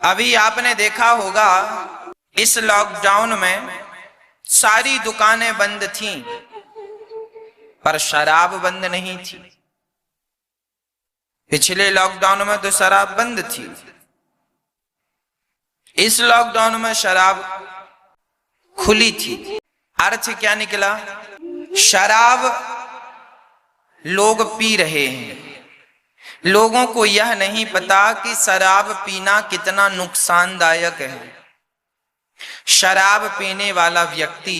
अभी आपने देखा होगा इस लॉकडाउन में सारी दुकानें बंद थीं, पर शराब बंद नहीं थी। पिछले लॉकडाउन में तो शराब बंद थी, इस लॉकडाउन में शराब खुली थी। अर्थ क्या निकला? शराब लोग पी रहे हैं, लोगों को यह नहीं पता कि शराब पीना कितना नुकसानदायक है। शराब पीने वाला व्यक्ति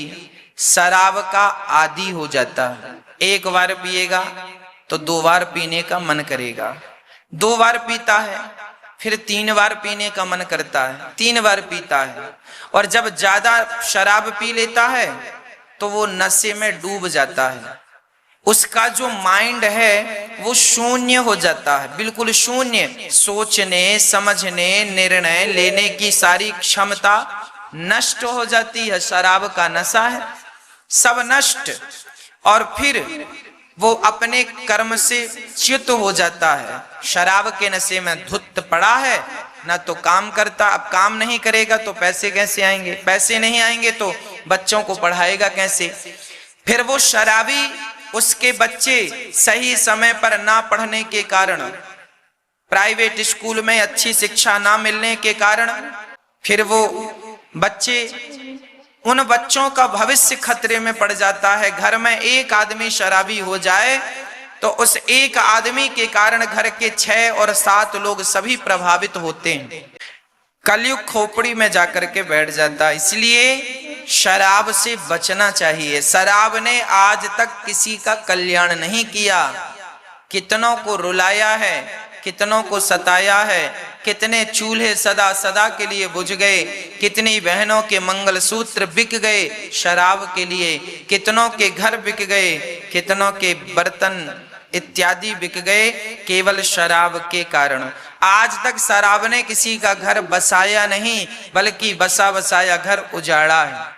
शराब का आदी हो जाता है। एक बार पिएगा तो 2 बार पीने का मन करेगा, 2 बार पीता है फिर 3 बार पीने का मन करता है, 3 बार पीता है, और जब ज्यादा शराब पी लेता है तो वो नशे में डूब जाता है। उसका जो माइंड है वो शून्य हो जाता है, बिल्कुल शून्य। सोचने समझने निर्णय लेने की सारी क्षमता नष्ट हो जाती है। शराब का नशा है, सब नष्ट। और फिर वो अपने कर्म से च्युत हो जाता है। शराब के नशे में धुत पड़ा है, ना तो काम करता। अब काम नहीं करेगा तो पैसे कैसे आएंगे? पैसे नहीं आएंगे तो बच्चों को पढ़ाएगा कैसे? फिर वो शराबी, उसके बच्चे सही समय पर ना पढ़ने के कारण, प्राइवेट स्कूल में अच्छी शिक्षा ना मिलने के कारण, फिर वो बच्चे, उन बच्चों का भविष्य खतरे में पड़ जाता है। घर में एक आदमी शराबी हो जाए तो उस एक आदमी के कारण घर के 6 और 7 लोग सभी प्रभावित होते हैं। कलयुग खोपड़ी में जाकर के बैठ जाता। इसलिए शराब से बचना चाहिए। शराब ने आज तक किसी का कल्याण नहीं किया, कितनों को रुलाया है, कितनों को सताया है, कितने चूल्हे सदा सदा के लिए बुझ गए, कितनी बहनों के मंगलसूत्र बिक गए शराब के लिए, कितनों के घर बिक गए, कितनों के बर्तन इत्यादि बिक गए केवल शराब के कारण। आज तक शराब ने किसी का घर बसाया नहीं, बल्कि बसा बसाया घर उजाड़ा है।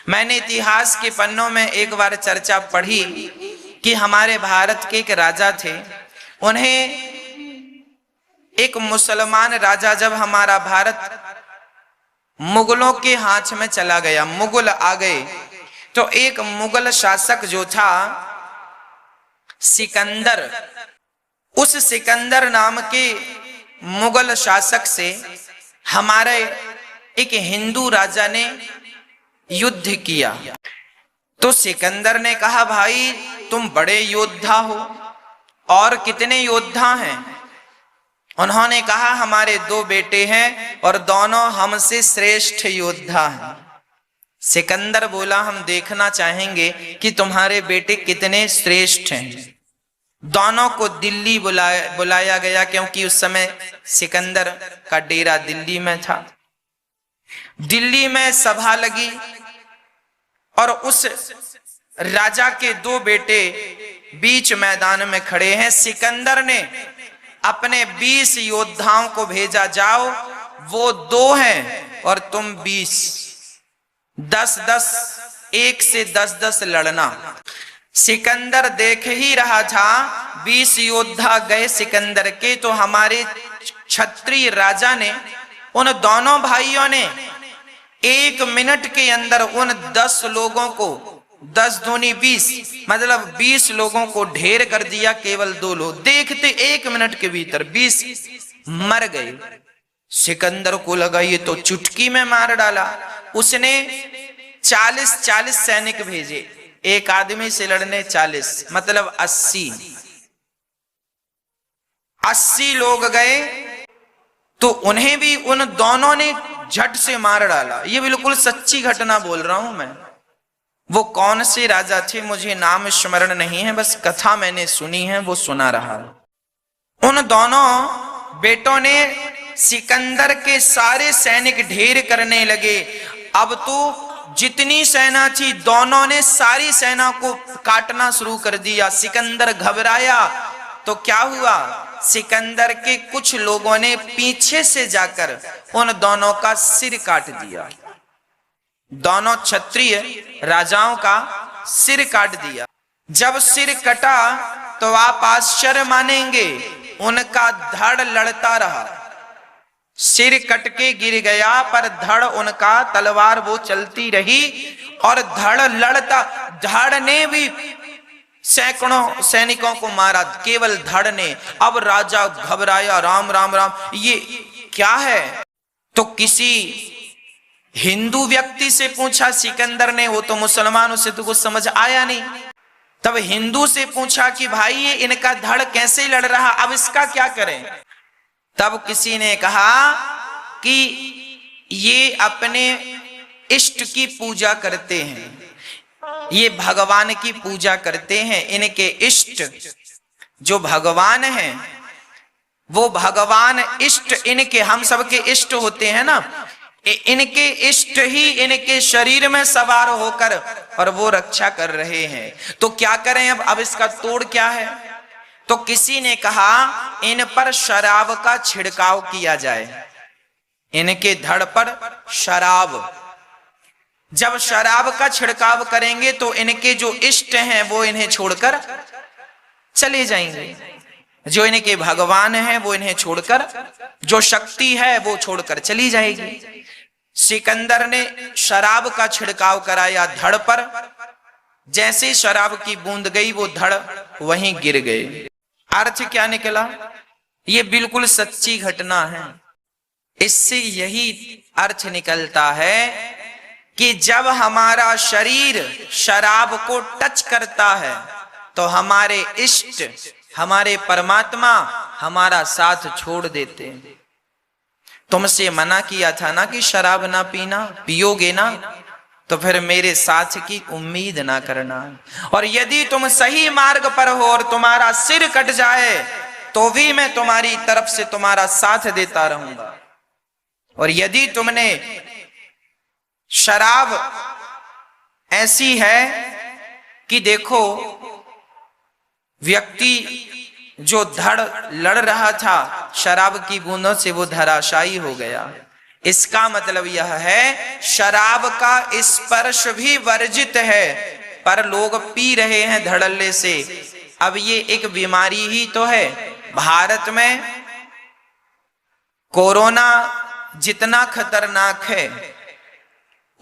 मैंने इतिहास के पन्नों में एक बार चर्चा पढ़ी कि हमारे भारत के एक राजा थे। उन्हें एक मुसलमान राजा, जब हमारा भारत मुगलों के हाथ में चला गया, मुगल आ गए, तो एक मुगल शासक जो था सिकंदर, उस सिकंदर नाम के मुगल शासक से हमारे एक हिंदू राजा ने युद्ध किया। तो सिकंदर ने कहा, भाई तुम बड़े योद्धा हो, और कितने योद्धा हैं? उन्होंने कहा, हमारे 2 बेटे हैं और दोनों हमसे श्रेष्ठ योद्धा हैं। सिकंदर बोला, हम देखना चाहेंगे कि तुम्हारे बेटे कितने श्रेष्ठ हैं। दोनों को दिल्ली बुलाया गया, क्योंकि उस समय सिकंदर का डेरा दिल्ली में था। दिल्ली में सभा लगी और उस राजा के 2 बेटे बीच मैदान में खड़े हैं। सिकंदर ने अपने 20 योद्धाओं को भेजा, जाओ वो 2 हैं और तुम 20, 10-10, 1 से 10-10 लड़ना। सिकंदर देख ही रहा था, 20 योद्धा गए सिकंदर के, तो हमारे क्षत्रिय राजा ने, उन दोनों भाइयों ने 1 मिनट के अंदर उन 10 लोगों को, 10 दूनी 20, मतलब 20 लोगों को ढेर कर दिया। केवल 2 लोग देखते 1 मिनट के भीतर 20 मर गए। सिकंदर को लगा ये तो चुटकी में मार डाला। उसने 40 सैनिक भेजे, एक आदमी से लड़ने 40, मतलब 80 लोग गए, तो उन्हें भी उन दोनों ने झट से मार डाला। ये बिल्कुल सच्ची घटना बोल रहा हूं मैं। वो कौन से राजा थे मुझे नाम स्मरण नहीं है, बस कथा मैंने सुनी है, वो सुना रहा। उन दोनों बेटों ने सिकंदर के सारे सैनिक ढेर करने लगे। अब तो जितनी सेना थी, दोनों ने सारी सेना को काटना शुरू कर दिया। सिकंदर घबराया तो क्या हुआ, सिकंदर के कुछ लोगों ने पीछे से जाकर उन दोनों का सिर काट दिया। दोनों क्षत्रिय राजाओं का सिर काट दिया। जब सिर कटा तो आप आश्चर्य मानेंगे, उनका धड़ लड़ता रहा। सिर कट के गिर गया, पर धड़ उनका तलवार वो चलती रही, और धड़ लड़ता, धड़ ने भी सैकड़ों सैनिकों को मारा, केवल धड़ ने। अब राजा घबराया, राम राम राम, ये क्या है? तो किसी हिंदू व्यक्ति से पूछा सिकंदर ने, वो तो मुसलमान, उसे तो कुछ समझ आया नहीं। तब हिंदू से पूछा कि भाई ये इनका धड़ कैसे लड़ रहा, अब इसका क्या करें? तब किसी ने कहा कि ये अपने इष्ट की पूजा करते हैं, ये भगवान की पूजा करते हैं, इनके इष्ट जो भगवान हैं वो भगवान इष्ट इनके, हम सबके इष्ट होते हैं ना, इनके इष्ट ही इनके शरीर में सवार होकर और वो रक्षा कर रहे हैं। तो क्या करें अब इसका तोड़ क्या है? तो किसी ने कहा इन पर शराब का छिड़काव किया जाए, इनके धड़ पर शराब, जब शराब का छिड़काव करेंगे तो इनके जो इष्ट हैं वो इन्हें छोड़कर चले जाएंगे, जो इनके भगवान हैं वो इन्हें छोड़कर, जो शक्ति है वो छोड़कर चली जाएगी। सिकंदर ने शराब का छिड़काव कराया धड़ पर, जैसे शराब की बूंद गई वो धड़ वहीं गिर गए। अर्थ क्या निकला? ये बिल्कुल सच्ची घटना है। इससे यही अर्थ निकलता है कि जब हमारा शरीर शराब को टच करता है तो हमारे इष्ट, हमारे परमात्मा हमारा साथ छोड़ देते हैं। तुमसे मना किया था ना कि शराब ना पीना, पियोगे ना तो फिर मेरे साथ की उम्मीद ना करना। और यदि तुम सही मार्ग पर हो और तुम्हारा सिर कट जाए तो भी मैं तुम्हारी तरफ से तुम्हारा साथ देता रहूंगा। और यदि तुमने शराब ऐसी है कि देखो व्यक्ति जो धड़ लड़ रहा था शराब की बूंदों से वो धराशायी हो गया, इसका मतलब यह है शराब का स्पर्श भी वर्जित है, पर लोग पी रहे हैं धड़ल्ले से। अब ये एक बीमारी ही तो है। भारत में कोरोना जितना खतरनाक है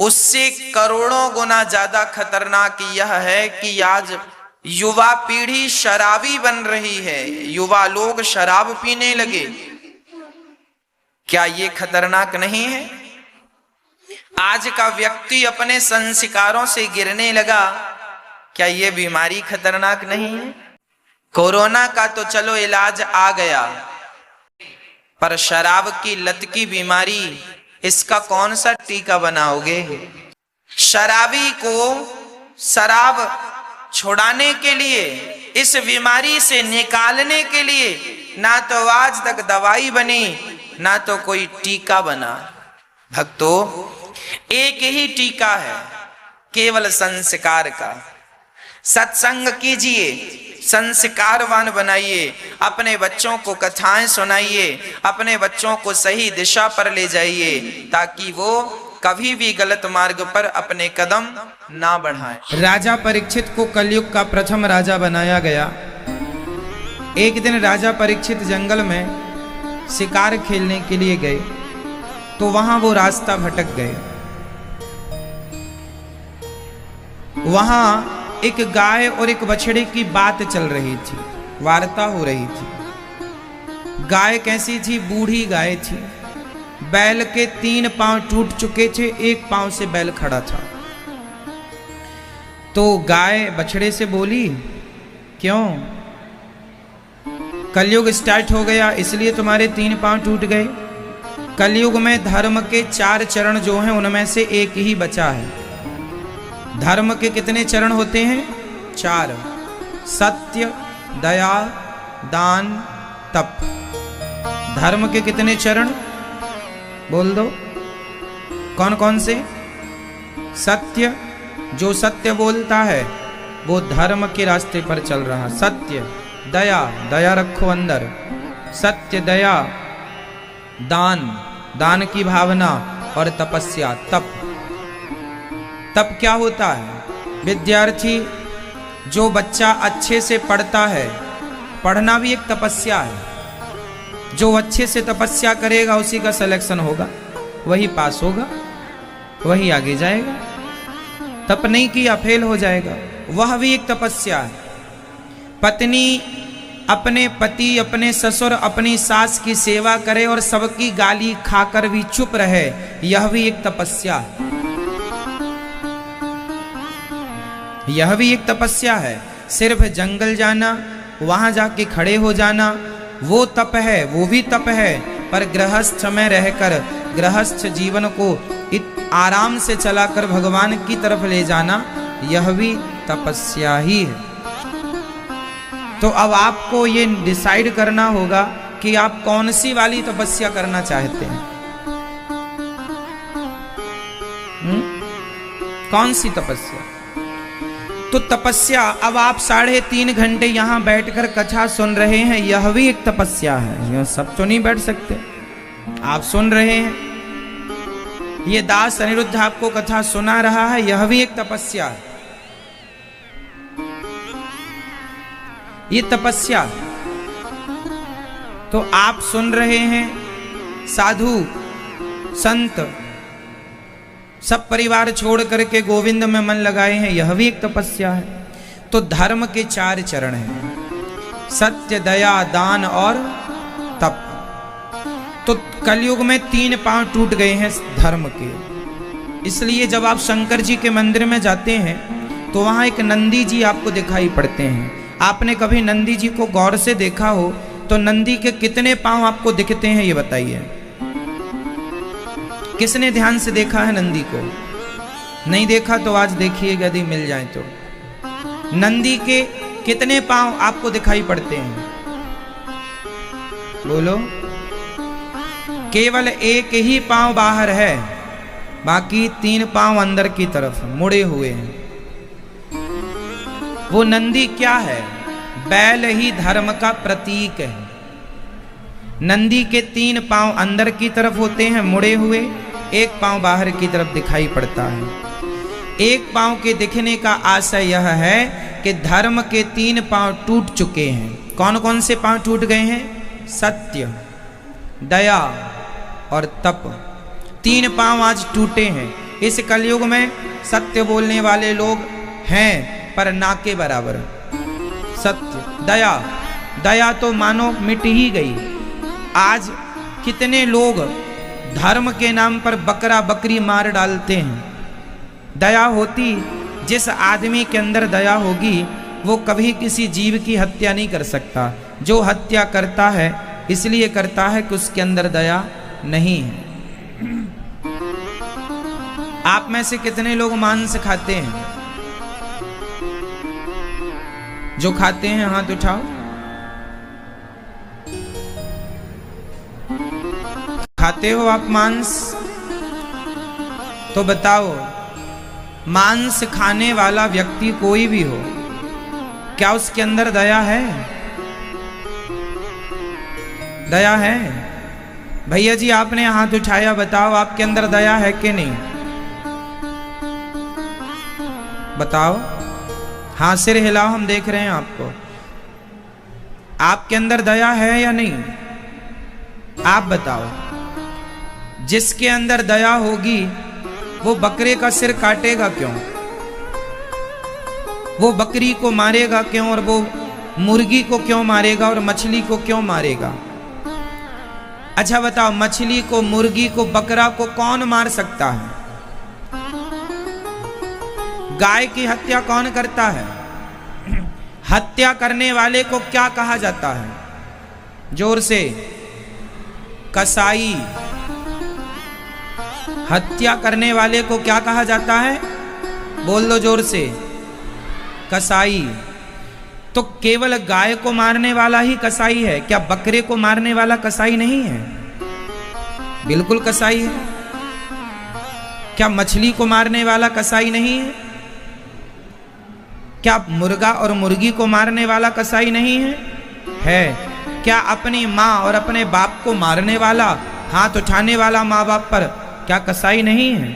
उससे करोड़ों गुना ज्यादा खतरनाक यह है कि आज युवा पीढ़ी शराबी बन रही है, युवा लोग शराब पीने लगे। क्या ये खतरनाक नहीं है? आज का व्यक्ति अपने संस्कारों से गिरने लगा, क्या ये बीमारी खतरनाक नहीं है? कोरोना का तो चलो इलाज आ गया, पर शराब की लत की बीमारी, इसका कौन सा टीका बनाओगे? शराबी को शराब छुड़ाने के लिए, इस बीमारी से निकालने के लिए ना तो आज तक दवाई बनी ना तो कोई टीका बना। भक्तों, एक ही टीका है, केवल संस्कार का। सत्संग कीजिए, संस्कारवान बनाइए, अपने बच्चों को कथाएं सुनाइए, अपने बच्चों को सही दिशा पर ले जाइए ताकि वो कभी भी गलत मार्ग पर अपने कदम ना बढ़ाएं। राजा परीक्षित को कलयुग का प्रथम राजा बनाया गया। एक दिन राजा परीक्षित जंगल में शिकार खेलने के लिए गए तो वहां वो रास्ता भटक गए। वहां एक गाय और एक बछड़े की बात चल रही थी, वार्ता हो रही थी। गाय कैसी थी? बूढ़ी गाय थी, बैल के 3 पांव टूट चुके थे, 1 पांव से बैल खड़ा था। तो गाय बछड़े से बोली, क्यों? कलयुग स्टार्ट हो गया इसलिए तुम्हारे 3 पांव टूट गए? कलयुग में धर्म के 4 चरण जो हैं उनमें से एक ही बचा है। धर्म के कितने चरण होते हैं? 4। सत्य, दया, दान, तप। धर्म के कितने चरण बोल दो? कौन कौन से? सत्य, जो सत्य बोलता है वो धर्म के रास्ते पर चल रहा। सत्य, दया, दया रखो अंदर, सत्य, दया, दान, दान की भावना, और तपस्या, तप। तप क्या होता है? विद्यार्थी, जो बच्चा अच्छे से पढ़ता है, पढ़ना भी एक तपस्या है। जो अच्छे से तपस्या करेगा उसी का सिलेक्शन होगा, वही पास होगा, वही आगे जाएगा। तप नहीं किया फेल हो जाएगा। वह भी एक तपस्या है। पत्नी अपने पति, अपने ससुर, अपनी सास की सेवा करे और सबकी गाली खाकर भी चुप रहे, यह भी एक तपस्या है। यह भी एक तपस्या है। सिर्फ जंगल जाना, वहां जाके खड़े हो जाना, वो तप है, वो भी तप है। पर गृहस्थ में रहकर गृहस्थ जीवन को आराम से चलाकर भगवान की तरफ ले जाना, यह भी तपस्या ही है। तो अब आपको ये डिसाइड करना होगा कि आप कौन सी वाली तपस्या करना चाहते हैं। कौन सी तपस्या? तो तपस्या, अब आप 3.5 घंटे यहां बैठकर कथा सुन रहे हैं, यह भी एक तपस्या है। यह सब तो नहीं बैठ सकते। आप सुन रहे हैं, ये दास अनिरुद्ध आपको कथा सुना रहा है, यह भी एक तपस्या है। ये तपस्या। तो आप सुन रहे हैं, साधु संत सब परिवार छोड़ करके गोविंद में मन लगाए हैं, यह भी एक तपस्या है। तो धर्म के 4 चरण हैं, सत्य, दया, दान और तप। तो कलयुग में 3 पांव टूट गए हैं धर्म के। इसलिए जब आप शंकर जी के मंदिर में जाते हैं तो वहां एक नंदी जी आपको दिखाई पड़ते हैं। आपने कभी नंदी जी को गौर से देखा हो तो नंदी के कितने पांव आपको दिखते हैं, ये बताइए। किसने ध्यान से देखा है नंदी को? नहीं देखा तो आज देखिए, यदि मिल जाए तो। नंदी के कितने पांव आपको दिखाई पड़ते हैं? बोलो। केवल एक ही पांव बाहर है, बाकी 3 पांव अंदर की तरफ मुड़े हुए हैं। वो नंदी क्या है? बैल ही धर्म का प्रतीक है। नंदी के 3 पांव अंदर की तरफ होते हैं मुड़े हुए, एक पांव बाहर की तरफ दिखाई पड़ता है। एक पांव के दिखने का आशय यह है कि धर्म के 3 पांव टूट चुके हैं। कौन कौन से पांव टूट गए हैं? सत्य, दया और तप। 3 पांव आज टूटे हैं। इस कलयुग में सत्य बोलने वाले लोग हैं, पर ना के बराबर। सत्य, दया, दया तो मानो मिट ही गई। आज कितने लोग धर्म के नाम पर बकरा बकरी मार डालते हैं। दया होती, जिस आदमी के अंदर दया होगी वो कभी किसी जीव की हत्या नहीं कर सकता। जो हत्या करता है इसलिए करता है कि उसके अंदर दया नहीं है। आप में से कितने लोग मांस खाते हैं? जो खाते हैं हाथ उठाओ। खाते हो आप मांस? तो बताओ, मांस खाने वाला व्यक्ति कोई भी हो, क्या उसके अंदर दया है? दया है? भैया जी आपने हाथ उठाया, बताओ आपके अंदर दया है कि नहीं? बताओ। हाँ, सिर हिलाओ, हम देख रहे हैं आपको। आपके अंदर दया है या नहीं? आप बताओ। जिसके अंदर दया होगी वो बकरे का सिर काटेगा क्यों? वो बकरी को मारेगा क्यों? और वो मुर्गी को क्यों मारेगा और मछली को क्यों मारेगा? अच्छा बताओ, मछली को, मुर्गी को, बकरा को कौन मार सकता है? गाय की हत्या कौन करता है? हत्या करने वाले को क्या कहा जाता है? जोर से। कसाई। हत्या करने वाले को क्या कहा जाता है? बोल दो जोर से। कसाई। तो केवल गाय को मारने वाला ही कसाई है क्या? बकरे को मारने वाला कसाई नहीं है? बिल्कुल कसाई है। क्या मछली को मारने वाला कसाई नहीं है? क्या मुर्गा और मुर्गी को मारने वाला कसाई नहीं है? है। क्या अपनी माँ और अपने बाप को मारने वाला, हाथ उठाने वाला माँ बाप पर, क्या कसाई नहीं है?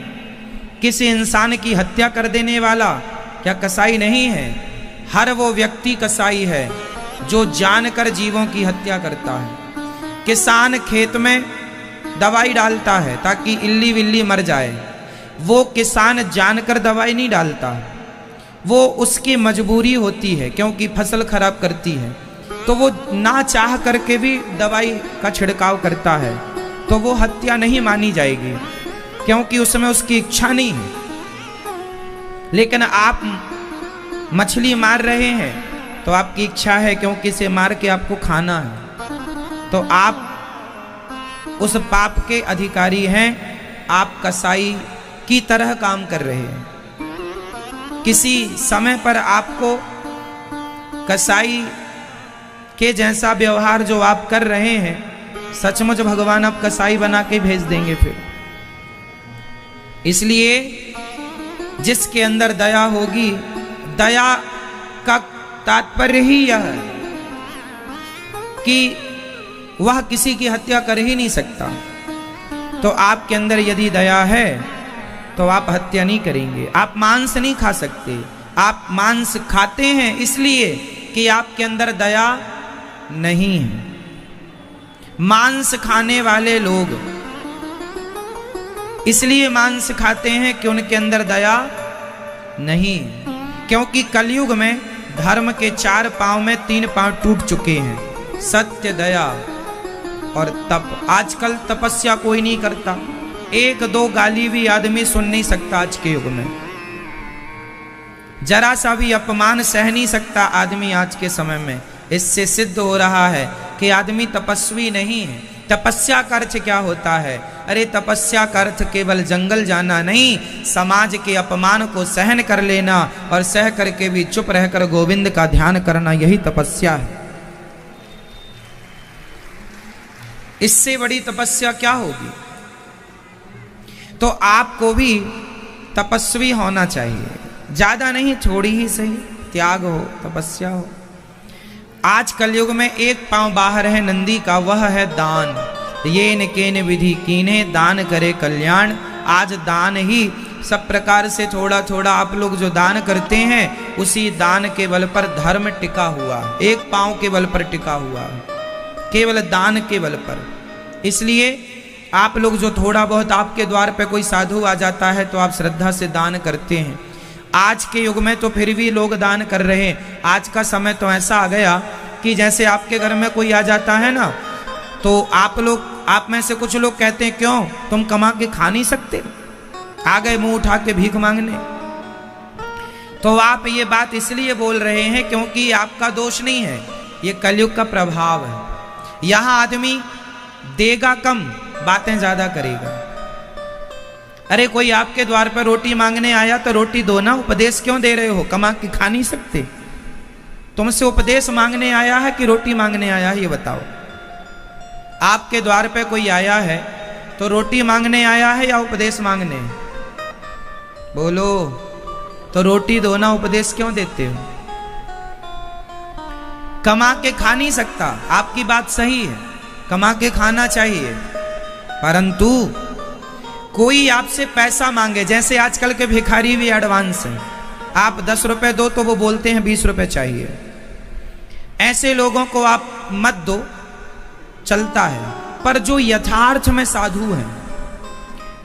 किसी इंसान की हत्या कर देने वाला क्या कसाई नहीं है? हर वो व्यक्ति कसाई है जो जानकर जीवों की हत्या करता है। किसान खेत में दवाई डालता है ताकि इल्ली विल्ली मर जाए, वो किसान जानकर दवाई नहीं डालता, वो उसकी मजबूरी होती है क्योंकि फसल खराब करती है, तो वो ना चाह करके भी दवाई का छिड़काव करता है, तो वो हत्या नहीं मानी जाएगी क्योंकि उसमें उसकी इच्छा नहीं है। लेकिन आप मछली मार रहे हैं तो आपकी इच्छा है क्योंकि इसे मार के आपको खाना है, तो आप उस पाप के अधिकारी हैं, आप कसाई की तरह काम कर रहे हैं। किसी समय पर आपको कसाई के जैसा व्यवहार जो आप कर रहे हैं, सचमुच भगवान आप कसाई बना के भेज देंगे फिर। इसलिए जिसके अंदर दया होगी, दया का तात्पर्य ही यह है कि वह किसी की हत्या कर ही नहीं सकता। तो आपके अंदर यदि दया है तो आप हत्या नहीं करेंगे। आप मांस नहीं खा सकते, आप मांस खाते हैं इसलिए कि आपके अंदर दया नहीं है। मांस खाने वाले लोग इसलिए मांस खाते हैं कि उनके अंदर दया नहीं, क्योंकि कलयुग में धर्म के 4 पांव में 3 पांव टूट चुके हैं, सत्य, दया और तप। आजकल तपस्या कोई नहीं करता, 1-2 गाली भी आदमी सुन नहीं सकता आज के युग में, जरा सा भी अपमान सह नहीं सकता आदमी आज के समय में। इससे सिद्ध हो रहा है कि आदमी तपस्वी नहीं है। तपस्या का अर्थ क्या होता है? अरे तपस्या का अर्थ केवल जंगल जाना नहीं, समाज के अपमान को सहन कर लेना और सह करके भी चुप रहकर गोविंद का ध्यान करना, यही तपस्या है। इससे बड़ी तपस्या क्या होगी? तो आपको भी तपस्वी होना चाहिए, ज्यादा नहीं, थोड़ी ही सही, त्याग हो, तपस्या हो। आज कलयुग में 1 पांव बाहर है नंदी का, वह है दान। ये न केन विधि कीने दान करे कल्याण। आज दान ही सब प्रकार से थोड़ा थोड़ा आप लोग जो दान करते हैं, उसी दान के बल पर धर्म टिका हुआ है, 1 पांव के बल पर टिका हुआ है, केवल दान के बल पर। इसलिए आप लोग जो थोड़ा बहुत आपके द्वार पे कोई साधु आ जाता है तो आप श्रद्धा से दान करते हैं। आज के युग में तो फिर भी लोग दान कर रहे हैं। आज का समय तो ऐसा आ गया कि जैसे आपके घर में कोई आ जाता है ना, तो आप में से कुछ लोग कहते हैं, क्यों तुम कमा के खा नहीं सकते? आ गए मुंह उठा के भीख मांगने। तो आप ये बात इसलिए बोल रहे हैं क्योंकि आपका दोष नहीं है, ये कलयुग का प्रभाव है। यहां आदमी देगा कम, बातें ज्यादा करेगा। अरे कोई आपके द्वार पर रोटी मांगने आया तो रोटी दो ना, उपदेश क्यों दे रहे हो? कमा के खा नहीं सकते? तुमसे उपदेश मांगने आया है कि रोटी मांगने आया है, ये बताओ। आपके द्वार पे कोई आया है तो रोटी मांगने आया है या उपदेश मांगने? बोलो। तो रोटी दो ना, उपदेश क्यों देते हो? कमा के खा नहीं सकता, आपकी बात सही है, कमा के खाना चाहिए, परंतु कोई आपसे पैसा मांगे, जैसे आजकल के भिखारी भी एडवांस हैं, आप 10 रुपए दो तो वो बोलते हैं 20 रुपए चाहिए। ऐसे लोगों को आप मत दो, चलता है। पर जो यथार्थ में साधु हैं,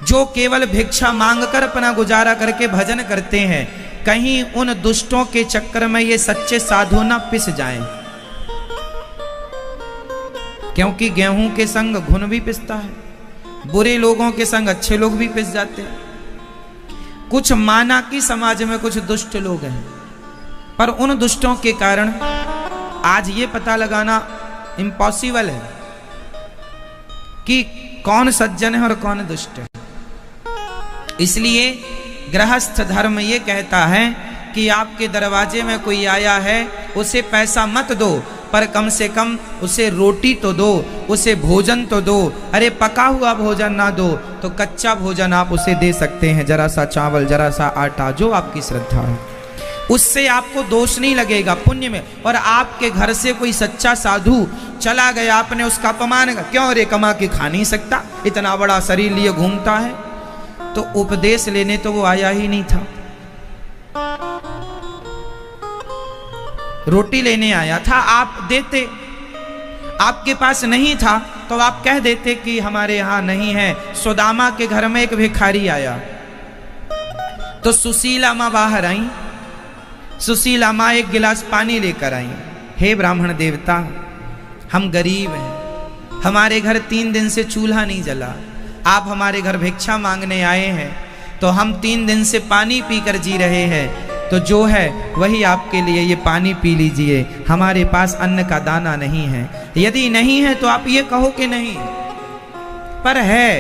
जो केवल भिक्षा मांगकर अपना गुजारा करके भजन करते हैं, कहीं उन दुष्टों के चक्कर में ये सच्चे साधु ना पिस जाएं, क्योंकि गेहूं के संग घुन भी पिसता है, बुरे लोगों के संग अच्छे लोग भी पिस जाते हैं। कुछ माना कि समाज में कुछ दुष्ट लोग हैं, पर उन दुष्टों के कारण आज ये पता लगाना इम्पॉसिबल है कि कौन सज्जन है और कौन दुष्ट है। इसलिए गृहस्थ धर्म ये कहता है कि आपके दरवाजे में कोई आया है, उसे पैसा मत दो, पर कम से कम उसे रोटी तो दो, उसे भोजन तो दो। अरे पका हुआ भोजन ना दो तो कच्चा भोजन आप उसे दे सकते हैं, जरा सा चावल, जरा सा आटा, जो आपकी श्रद्धा है। उससे आपको दोष नहीं लगेगा, पुण्य में। और आपके घर से कोई सच्चा साधु चला गया, आपने उसका अपमान किया, क्यों रे कमा के खा नहीं सकता, इतना बड़ा शरीर लिए घूमता है, तो उपदेश लेने तो वो आया ही नहीं था, रोटी लेने आया था। आप देते, आपके पास नहीं था तो आप कह देते कि हमारे यहाँ नहीं है। सुदामा के घर में एक भिखारी आया तो सुशीला माँ बाहर आई। सुशीला माँ एक गिलास पानी लेकर आई। हे ब्राह्मण देवता, हम गरीब हैं, हमारे घर 3 दिन से चूल्हा नहीं जला, आप हमारे घर भिक्षा मांगने आए हैं, तो हम 3 दिन से पानी पीकर जी रहे हैं, तो जो है वही आपके लिए ये पानी पी लीजिए, हमारे पास अन्न का दाना नहीं है। यदि नहीं है तो आप ये कहो कि नहीं, पर है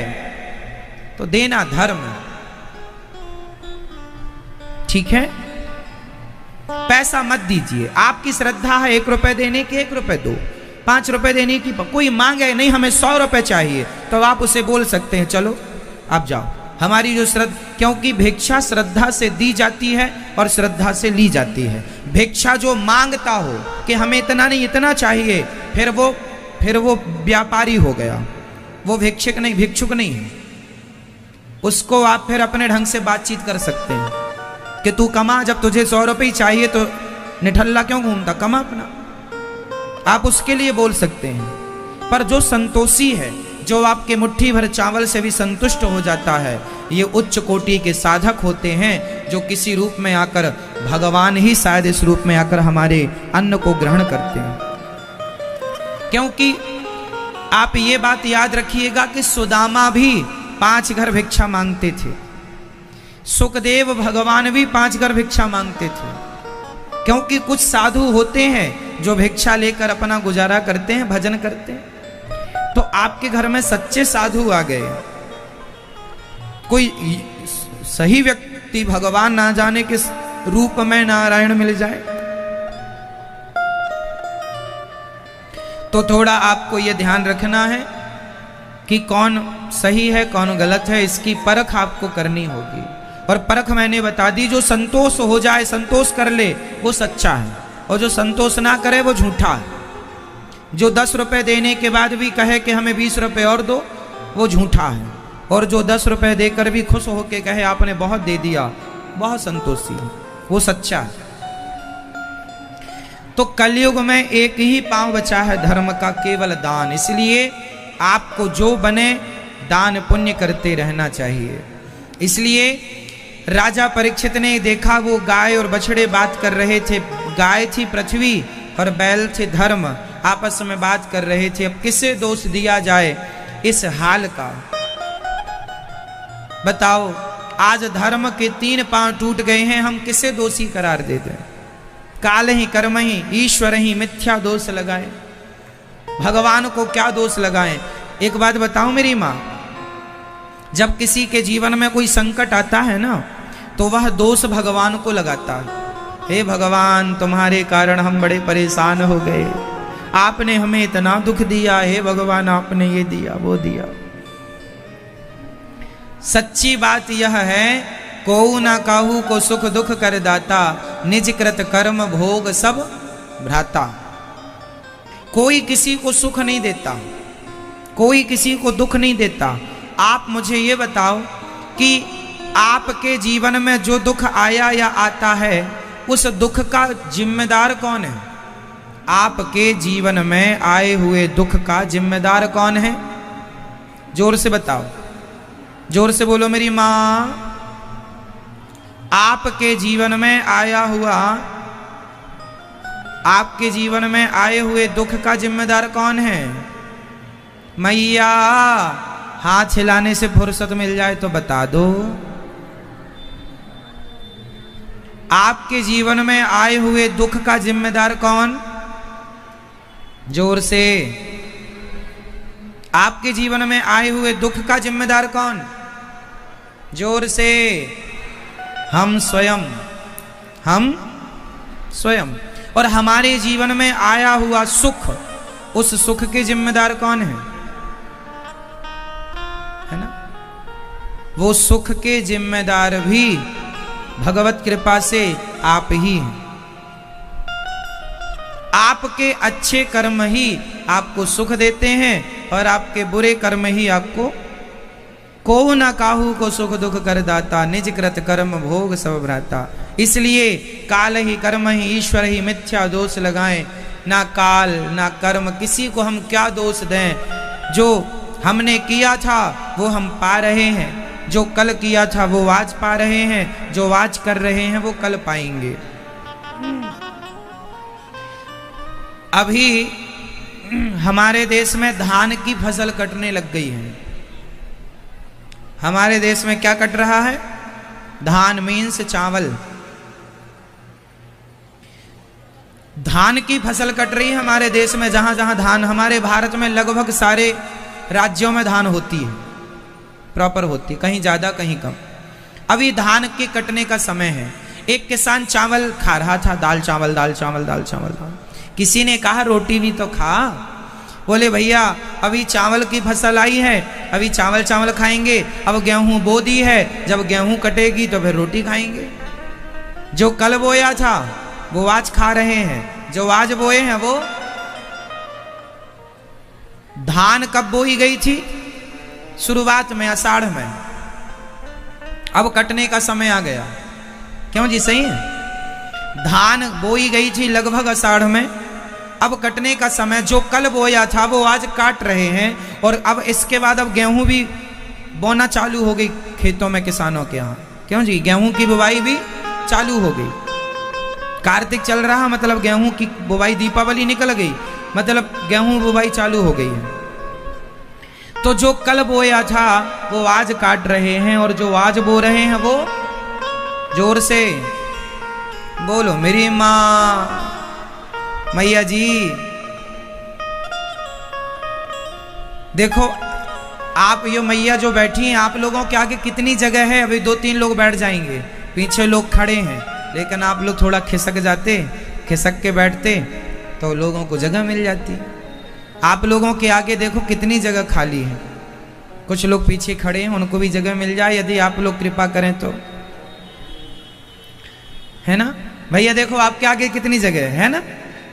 तो देना धर्म, ठीक है। पैसा मत दीजिए, आपकी श्रद्धा है 1 रुपए देने की, 1 रुपए दो, 5 रुपए देने की। कोई मांगे नहीं हमें 100 रुपए चाहिए, तो आप उसे बोल सकते हैं चलो आप जाओ। हमारी जो श्रद्धा, क्योंकि भिक्षा श्रद्धा से दी जाती है और श्रद्धा से ली जाती है। भिक्षा जो मांगता हो कि हमें इतना नहीं इतना चाहिए, फिर वो व्यापारी हो गया, वो भिक्षुक नहीं है। उसको आप फिर अपने ढंग से बातचीत कर सकते हैं कि तू कमा, जब तुझे 100 रुपये ही चाहिए तो निठल्ला क्यों घूमता, कमा अपना, आप उसके लिए बोल सकते हैं। पर जो संतोषी है, जो आपके मुट्ठी भर चावल से भी संतुष्ट हो जाता है, ये उच्च कोटि के साधक होते हैं, जो किसी रूप में आकर, भगवान ही शायद इस रूप में आकर हमारे अन्न को ग्रहण करते हैं। क्योंकि आप ये बात याद रखिएगा कि सुदामा भी 5 घर भिक्षा मांगते थे, सुखदेव भगवान भी 5 घर भिक्षा मांगते थे। क्योंकि कुछ साधु होते हैं जो भिक्षा लेकर अपना गुजारा करते हैं, भजन करते हैं। तो आपके घर में सच्चे साधु आ गए, कोई सही व्यक्ति भगवान ना जाने किस रूप में नारायण मिल जाए, तो थोड़ा आपको यह ध्यान रखना है कि कौन सही है कौन गलत है, इसकी परख आपको करनी होगी। और परख मैंने बता दी, जो संतोष हो जाए, संतोष कर ले, वो सच्चा है, और जो संतोष ना करे वो झूठा है। जो 10 रुपए देने के बाद भी कहे कि हमें 20 रुपए और दो, वो झूठा है। और जो 10 रुपए देकर भी खुश होके कहे आपने बहुत दे दिया, बहुत संतोषी है, वो सच्चा है। तो कलयुग में एक ही पांव बचा है धर्म का, केवल दान। इसलिए आपको जो बने दान पुण्य करते रहना चाहिए। इसलिए राजा परीक्षित ने देखा, वो गाय और बछड़े बात कर रहे थे। गाय थी पृथ्वी और बैल थे धर्म, आपस में बात कर रहे थे। अब किसे दोष दिया जाए इस हाल का, बताओ। आज धर्म के 3 पांव टूट गए हैं, हम किसे दोषी करार दे दें। काल ही कर्म ही ईश्वर ही मिथ्या दोष लगाए, भगवान को क्या दोष लगाएं। एक बात बताऊं मेरी माँ, जब किसी के जीवन में कोई संकट आता है ना, तो वह दोष भगवान को लगाता है। हे भगवान, तुम्हारे कारण हम बड़े परेशान हो गए, आपने हमें इतना दुख दिया, हे भगवान आपने ये दिया वो दिया। सच्ची बात यह है, कोऊ ना काहू को सुख दुख कर दाता, निज कृत कर्म भोग सब भ्राता। कोई किसी को सुख नहीं देता, कोई किसी को दुख नहीं देता। आप मुझे ये बताओ कि आपके जीवन में जो दुख आया या आता है, उस दुख का जिम्मेदार कौन है? आपके जीवन में आए हुए दुख का जिम्मेदार कौन है? जोर से बताओ, जोर से बोलो मेरी माँ। आपके जीवन में आया हुआ, आपके जीवन में आए हुए दुख का जिम्मेदार कौन है? मैया, हाथ हिलाने से फुर्सत मिल जाए तो बता दो। आपके जीवन में आए हुए दुख का जिम्मेदार कौन? जोर से। आपके जीवन में आए हुए दुख का जिम्मेदार कौन? जोर से। हम स्वयं, हम स्वयं। और हमारे जीवन में आया हुआ सुख, उस सुख के जिम्मेदार कौन है? है ना? वो सुख के जिम्मेदार भी भगवत कृपा से आप ही हैं। आपके अच्छे कर्म ही आपको सुख देते हैं और आपके बुरे कर्म ही आपको, को न काहू को सुख दुख कर दाता, निज कृत कर्म भोग सब भ्राता। इसलिए काल ही कर्म ही ईश्वर ही मिथ्या दोष लगाएं। ना काल ना कर्म, किसी को हम क्या दोष दें। जो हमने किया था वो हम पा रहे हैं, जो कल किया था वो आज पा रहे हैं, जो आज कर रहे हैं वो कल पाएंगे। अभी हमारे देश में धान की फसल कटने लग गई है। हमारे देश में क्या कट रहा है? धान मीन्स चावल। धान की फसल कट रही है हमारे देश में। जहां जहां धान, हमारे भारत में लगभग सारे राज्यों में धान होती है, प्रॉपर होती, कहीं ज्यादा कहीं कम। अभी धान के कटने का समय है। एक किसान चावल खा रहा था, दाल चावल दाल चावल दाल चावल दाल। किसी ने कहा रोटी भी तो खा। बोले भैया अभी चावल की फसल आई है, अभी चावल चावल खाएंगे, अब गेहूं बो दी है, जब गेहूं कटेगी तो फिर रोटी खाएंगे। जो कल बोया था वो आज खा रहे हैं, जो आज बोए हैं वो। धान कब बोई गई थी? शुरुआत में, आषाढ़ में। अब कटने का समय आ गया। क्यों जी? सही है। धान बोई गई थी लगभग आषाढ़ में, अब कटने का समय। जो कल बोया था वो आज काट रहे हैं, और अब इसके बाद अब गेहूं भी बोना चालू हो गई खेतों में किसानों के यहाँ। क्यों जी? गेहूं की बुवाई भी चालू हो गई। कार्तिक चल रहा, मतलब गेहूं की बुवाई, दीपावली निकल गई, मतलब गेहूं बुवाई चालू हो गई है। तो जो कल बोया था वो आज काट रहे हैं, और जो आज बो रहे हैं वो, जोर से बोलो मेरी माँ, मैया जी। देखो आप ये मैया जो बैठी हैं, आप लोगों के आगे कितनी जगह है? अभी 2-3 लोग बैठ जाएंगे, पीछे लोग खड़े हैं, लेकिन आप लोग थोड़ा खिसक जाते, खिसक के बैठते तो लोगों को जगह मिल जाती। आप लोगों के आगे देखो कितनी जगह खाली है। कुछ लोग पीछे खड़े हैं, उनको भी जगह मिल जाए यदि आप लोग कृपा करें तो, है ना भैया? देखो आपके आगे कितनी जगह है ना?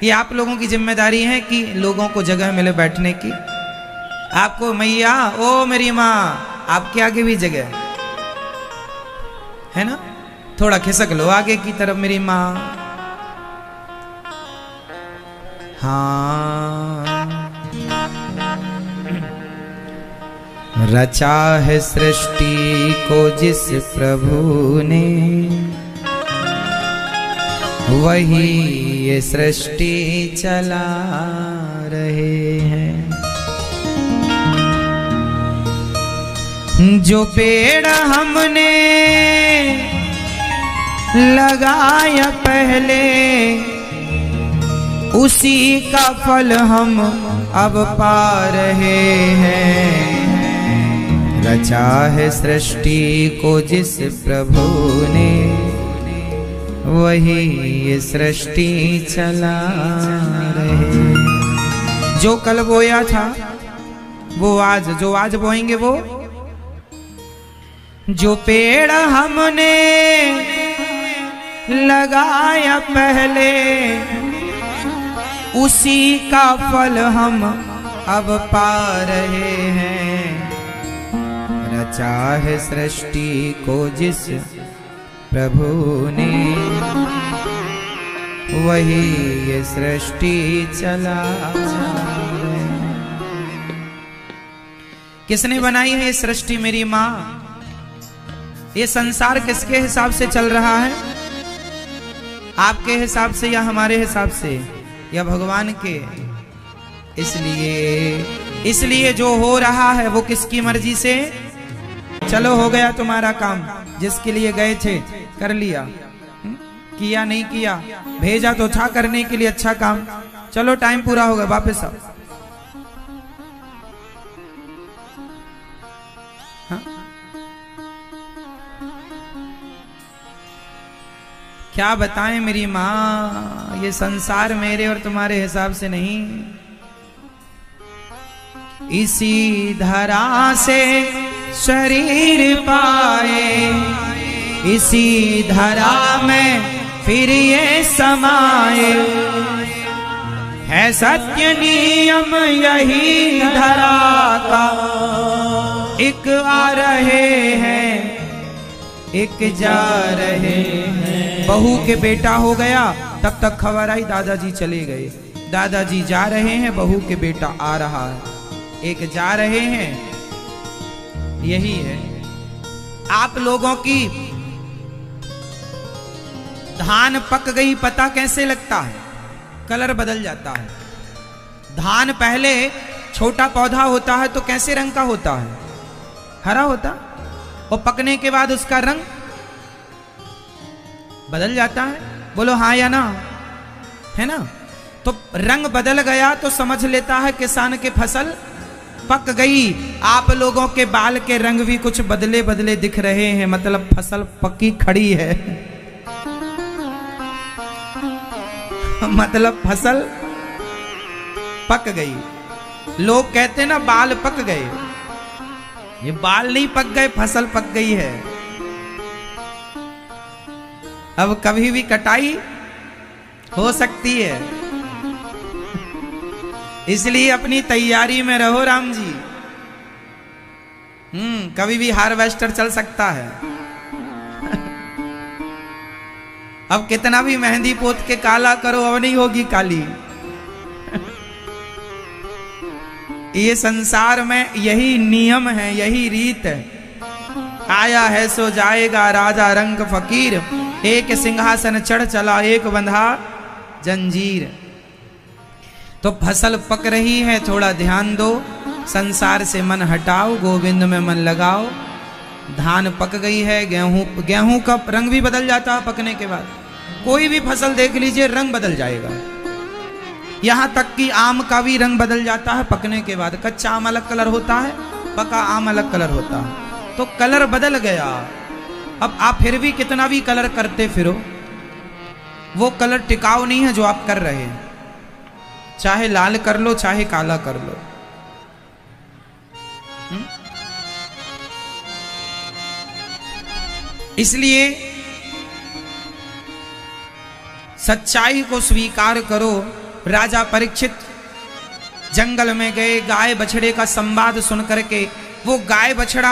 ये आप लोगों की जिम्मेदारी है कि लोगों को जगह मिले बैठने की। आपको मैया, ओ मेरी माँ, आपके आगे भी जगह है ना? थोड़ा खिसक लो आगे की तरफ मेरी माँ। हाँ, रचा है सृष्टि को जिस प्रभु ने, वही ये सृष्टि चला रहे हैं। जो पेड़ हमने लगाया पहले, उसी का फल हम अब पा रहे हैं। रचा है सृष्टि को जिस प्रभु ने, वही ये सृष्टि चला रहे। जो कल बोया था वो आज, जो आज बोएंगे वो। जो पेड़ हमने लगाया पहले, उसी का फल हम अब पा रहे हैं। रचा है सृष्टि को जिस प्रभु ने, वही ये सृष्टि चला रहे। किसने बनाई है ये सृष्टि मेरी माँ? ये संसार किसके हिसाब से चल रहा है? आपके हिसाब से या हमारे हिसाब से या भगवान के? इसलिए जो हो रहा है वो किसकी मर्जी से? चलो हो गया तुम्हारा काम, जिसके लिए गए थे कर लिया। किया नहीं किया, भेजा तो था करने के लिए अच्छा काम। चलो टाइम पूरा हो गया, वापस आओ। हाँ? क्या बताएं मेरी माँ, ये संसार मेरे और तुम्हारे हिसाब से नहीं। इसी धरा से शरीर पाए, इसी धरा में फिर ये समाए। है सत्य नियम यही धरा का, एक आ रहे हैं एक जा रहे हैं। बहू के बेटा हो गया, तब तक खबर आई दादाजी चले गए। दादाजी जा रहे हैं, बहू के बेटा आ रहा है। एक जा रहे हैं, यही है। आप लोगों की धान पक गई पता कैसे लगता है? कलर बदल जाता है। धान पहले छोटा पौधा होता है तो कैसे रंग का होता है? हरा होता, और पकने के बाद उसका रंग बदल जाता है। बोलो हाँ या ना, है ना? तो रंग बदल गया तो समझ लेता है किसान की फसल पक गई। आप लोगों के बाल के रंग भी कुछ बदले बदले दिख रहे हैं, मतलब फसल पक्की खड़ी है। मतलब फसल पक गई। लोग कहते ना बाल पक गए, ये बाल नहीं पक गए, फसल पक गई है। अब कभी भी कटाई हो सकती है, इसलिए अपनी तैयारी में रहो राम जी। कभी भी हार्वेस्टर चल सकता है। अब कितना भी मेहंदी पोत के काला करो, अब नहीं होगी काली। ये संसार में यही नियम है, यही रीत है। आया है सो जाएगा राजा रंग फकीर, एक सिंहासन चढ़ चला एक बंधा जंजीर। तो फसल पक रही है, थोड़ा ध्यान दो, संसार से मन हटाओ, गोविंद में मन लगाओ। धान पक गई है, गेहूं का रंग भी बदल जाता है पकने के बाद। कोई भी फसल देख लीजिए रंग बदल जाएगा। यहां तक कि आम का भी रंग बदल जाता है पकने के बाद। कच्चा आम अलग कलर होता है, पका आम अलग कलर होता है। तो कलर बदल गया। अब आप फिर भी कितना भी कलर करते फिरो, वो कलर टिकाऊ नहीं है जो आप कर रहे हैं। चाहे लाल कर लो, चाहे काला कर लो। इसलिए सच्चाई को स्वीकार करो। राजा परीक्षित जंगल में गए, गाय बछड़े का संवाद सुन करके वो गाय बछड़ा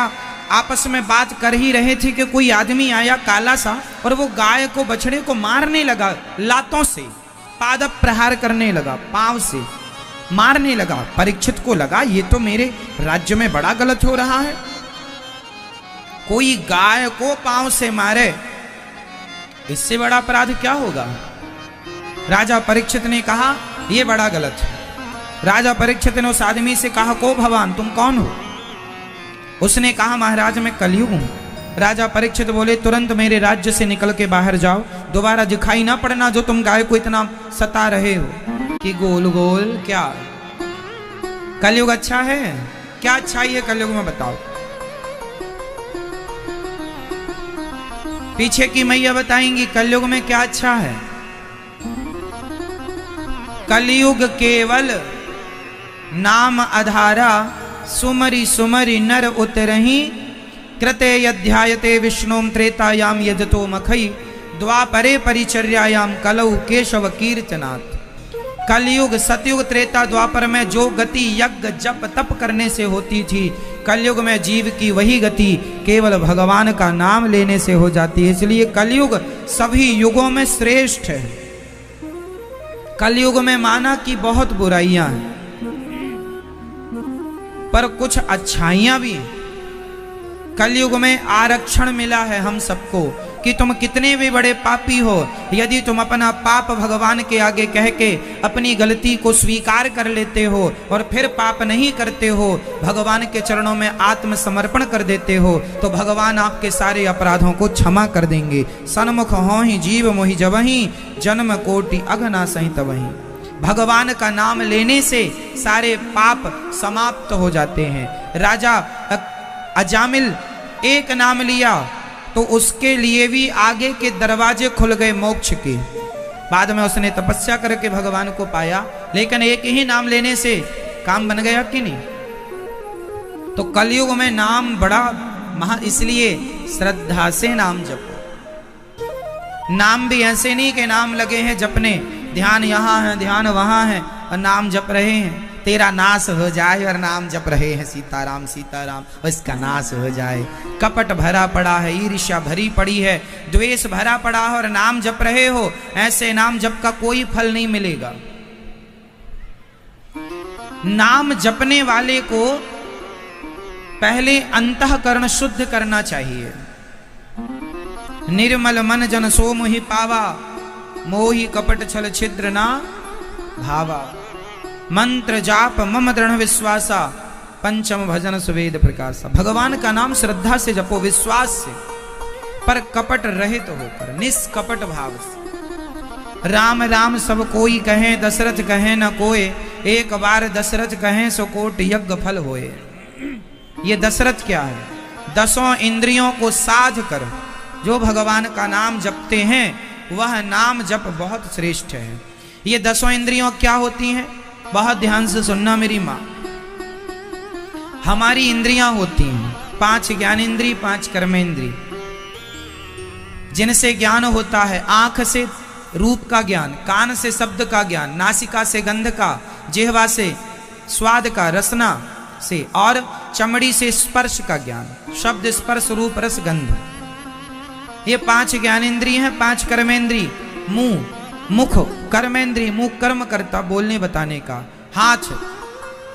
आपस में बात कर ही रहे थे कि कोई आदमी आया काला सा, और वो गाय को बछड़े को मारने लगा, लातों से पाद प्रहार करने लगा, पांव से मारने लगा। परीक्षित को लगा ये तो मेरे राज्य में बड़ा गलत हो रहा है, कोई गाय को पांव से मारे, इससे बड़ा अपराध क्या होगा। राजा परीक्षित ने कहा ये बड़ा गलत है। राजा परीक्षित ने उस आदमी से कहा को भगवान तुम कौन हो? उसने कहा महाराज मैं कलयुग हूं। राजा परीक्षित बोले तुरंत मेरे राज्य से निकल के बाहर जाओ, दोबारा दिखाई ना पड़ना जो तुम गाय को इतना सता रहे हो। कि गोल गोल क्या कलयुग अच्छा है? क्या अच्छाई है कलयुग में बताओ? पीछे की मैया बताएंगी कलयुग में क्या अच्छा है। कलयुग केवल नाम आधारा, सुमरि सुमरि नर उतरही, कृते अध्यायते विष्णुम त्रेतायाम यजतो मखई, द्वापरे परिचर्यायाम कलौ केशव कीर्तनात्। कलयुग सतयुग त्रेता द्वापर में जो गति यज्ञ जप तप करने से होती थी, कलयुग में जीव की वही गति केवल भगवान का नाम लेने से हो जाती है। इसलिए कलयुग सभी युगों में श्रेष्ठ है। कलयुग में माना कि बहुत बुराइयां हैं पर कुछ अच्छाइयां भी हैं। कलयुग में आरक्षण मिला है हम सबको कि तुम कितने भी बड़े पापी हो, यदि तुम अपना पाप भगवान के आगे कह के अपनी गलती को स्वीकार कर लेते हो और फिर पाप नहीं करते हो, भगवान के चरणों में आत्मसमर्पण कर देते हो, तो भगवान आपके सारे अपराधों को क्षमा कर देंगे। सन्मुख हों ही जीव मोहि जबहि, जन्म कोटि अघना सहित वहीं। भगवान का नाम लेने से सारे पाप समाप्त हो जाते हैं। राजा अजामिल एक नाम लिया तो उसके लिए भी आगे के दरवाजे खुल गए मोक्ष के। बाद में उसने तपस्या करके भगवान को पाया, लेकिन एक ही नाम लेने से काम बन गया कि नहीं? तो कलयुग में नाम बड़ा इसलिए श्रद्धा से नाम जपो। नाम भी ऐसे नहीं कि नाम लगे हैं जपने, ध्यान यहाँ है ध्यान वहां है और नाम जप रहे हैं, तेरा नाश हो जाए, और नाम जप रहे हैं सीताराम सीताराम और इसका नाश हो जाए। कपट भरा पड़ा है, ईर्ष्या भरी पड़ी है, द्वेष भरा पड़ा है और नाम जप रहे हो, ऐसे नाम जप का कोई फल नहीं मिलेगा। नाम जपने वाले को पहले अंतःकरण शुद्ध करना चाहिए। निर्मल मन जन सो मोहि पावा, मोहि कपट छल छिद्र ना भावा। मंत्र जाप मम दृढ़ विश्वासा, पंचम भजन सुवेद प्रकाशा। भगवान का नाम श्रद्धा से जपो, विश्वास से, पर कपट रहित होकर, निष्कपट भाव से। राम राम सब कोई कहे, दशरथ कहे न कोय, एक बार दशरथ कहे सो कोट यज्ञ फल होए। ये दशरथ क्या है? दसों इंद्रियों को साध कर जो भगवान का नाम जपते हैं वह नाम जप बहुत श्रेष्ठ है। ये दसों इंद्रियों क्या होती हैं? बहुत ध्यान से सुनना मेरी माँ। हमारी इंद्रियां होती हैं 5 ज्ञानेंद्रिय, 5 कर्मेंद्रिय, जिनसे ज्ञान होता है आंख से रूप का ज्ञान, कान से शब्द का ज्ञान, नासिका से गंध का, जिह्वा से स्वाद का, रसना से, और चमड़ी से स्पर्श का ज्ञान, शब्द स्पर्श रूप रस गंध। ये 5 ज्ञानेंद्रिय हैं, 5 कर्मेंद्रिय। मुंह, मुख कर्मेंद्रिय, मुंह कर्म करता, बोलने बताने का। हाथ,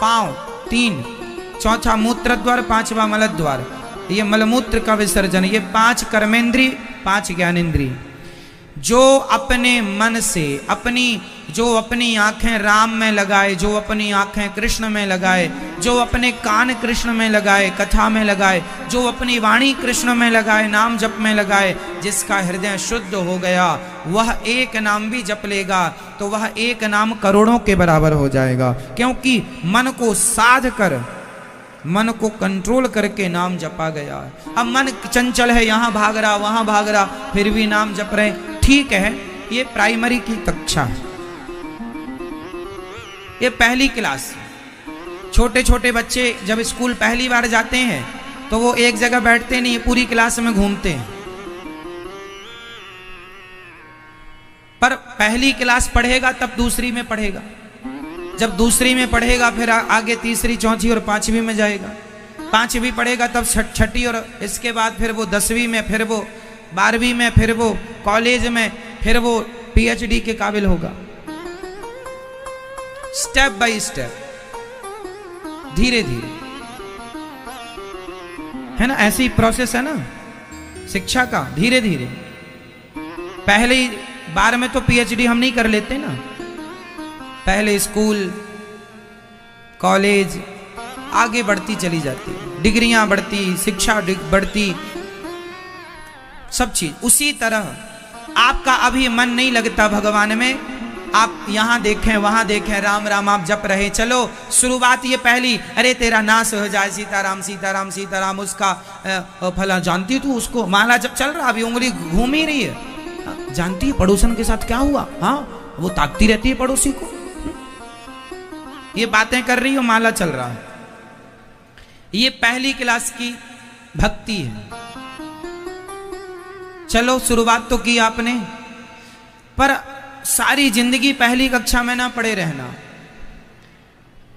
पांव 3, चौथा मूत्र द्वार, 5वां मल द्वार, ये मलमूत्र का विसर्जन। ये 5 कर्मेंद्रिय, 5 ज्ञानेंद्रिय। जो अपने मन से जो अपनी आंखें राम में लगाए, जो अपनी आंखें कृष्ण में लगाए, जो अपने कान कृष्ण में लगाए, कथा में लगाए, जो अपनी वाणी कृष्ण में लगाए, नाम जप में लगाए, जिसका हृदय शुद्ध हो गया वह एक नाम भी जप लेगा तो वह एक नाम करोड़ों के बराबर हो जाएगा। क्योंकि मन को साध कर, मन को कंट्रोल करके नाम जपा गया। अब मन चंचल है, यहां भाग रहा वहां भाग रहा, फिर भी नाम जप रहे, ठीक है, ये प्राइमरी की कक्षा है, ये पहली क्लास। छोटे छोटे बच्चे जब स्कूल पहली बार जाते हैं तो वो एक जगह बैठते नहीं, पूरी क्लास में घूमते हैं। पर पहली क्लास पढ़ेगा तब दूसरी में पढ़ेगा, जब दूसरी में पढ़ेगा फिर आगे तीसरी, चौथी और 5वीं में जाएगा। 5वीं पढ़ेगा तब छठी, और इसके बाद फिर वो 10वीं में, फिर वो 12वीं में, फिर वो कॉलेज में, फिर वो PhD के काबिल होगा। स्टेप बाय स्टेप, धीरे धीरे, है ना, ऐसी प्रोसेस है ना शिक्षा का, धीरे धीरे। पहले बार में तो PhD हम नहीं कर लेते ना, पहले स्कूल, कॉलेज, आगे बढ़ती चली जाती, डिग्रियां बढ़ती, शिक्षा बढ़ती, सब चीज। उसी तरह आपका अभी मन नहीं लगता भगवान में, आप यहां देखें वहां देखें, राम राम आप जप रहे, चलो शुरुआत ये पहली, अरे तेरा नाश हो जाए, सीताराम सीताराम सीताराम, उसका फला जानती तू, उसको माला जब चल रहा, अभी उंगली घूम ही रही है, जानती है पड़ोसन के साथ क्या हुआ, हाँ वो ताकती रहती है पड़ोसी को, ये बातें कर रही हो, माला चल रहा है। ये पहली क्लास की भक्ति है। चलो शुरुआत तो की आपने, पर सारी जिंदगी पहली कक्षा में ना पड़े रहना।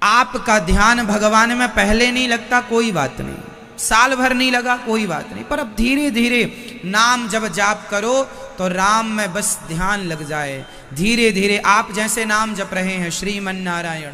आपका ध्यान भगवान में पहले नहीं लगता, कोई बात नहीं, साल भर नहीं लगा, कोई बात नहीं, पर अब धीरे धीरे नाम जब जाप करो तो राम में बस ध्यान लग जाए। धीरे धीरे आप जैसे नाम जप रहे हैं, श्रीमन नारायण